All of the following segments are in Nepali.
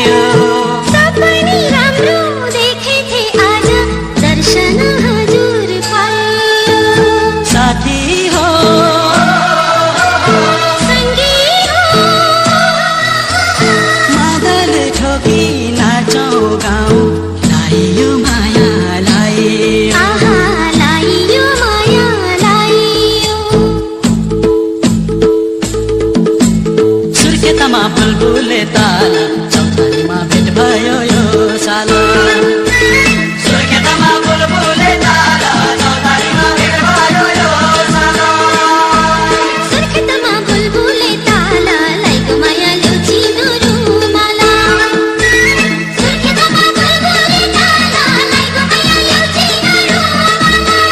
पाइयो। सपनी राम्रो देखेथे आज दर्शन हजुर पाइयो। साथी हो संगी हो मादल ठोकी नाचौं गाउँ लाइयो माया लाइयो। आहा लाइयो माया लाइयो। सुर्खेतमा बुलबुले ताल चौतारीमा भेट भयो यो साल। सुर्खेतमा बुलबुले ताल चौतारीमा भेट भयो यो साल। सुर्खेतमा बुलबुले ताल लाइको माया ल्याउ चिनो रुमाला। सुर्खेतमा बुलबुले ताल लाइको माया ल्याउ चिनो रुमाला।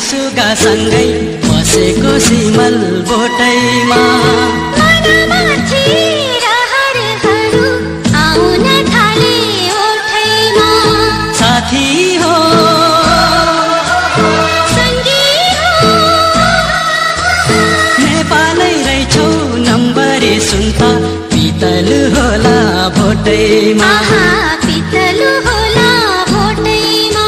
सुगा सँगै बसेको सिमल बोटैमा मनमाथि रहरहरू आउन थाले ओठैमा। साथी हो संगी हो नेपालै रहेछौ नम्बरे सुन्ता पितल होला भोटैमा। आहा पितलु होला भोटैमा।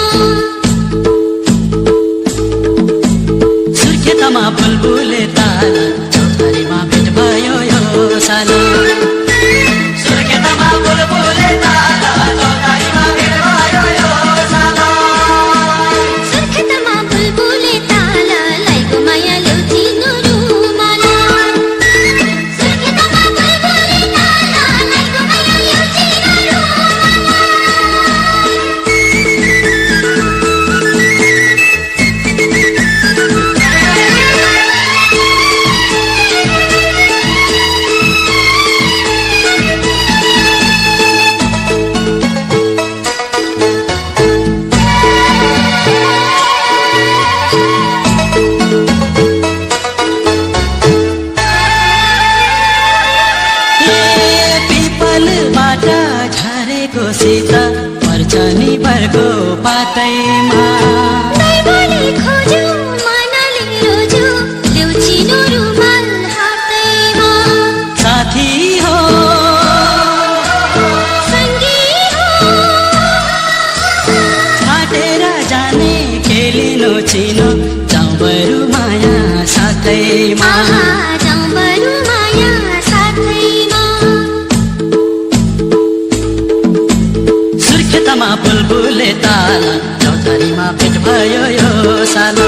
सुर्खेतमा बुलबुले ताल चौतारीमा भेट भयो यो साल। सुर्खेतमा बुलबुले ताल चौतारीमा भेट भयो यो साल। सुर्खेतमा बुलबुले ताल लाइको माया ल्याउ चिनो रुमाला। सुर्खेतमा बुलबुले ताल लाइको माया ल्याउ चिनो रुमाला। पिपलबाट झरेको सीता पर्छ नि बर्को पातैमा। दैवले खोज्यो मनले रोज्यो ल्याउ चिनो रुमाल हातैमा। साथी हो संगी हो छाटेर जाने खेलिनु चिनो जाउँ बरु माया साथैमा। आहा जाउँ बरु माया साथैमा। सुर्खेतमा बुलबुले ताल चौतारीमा भेट भयो यो साल।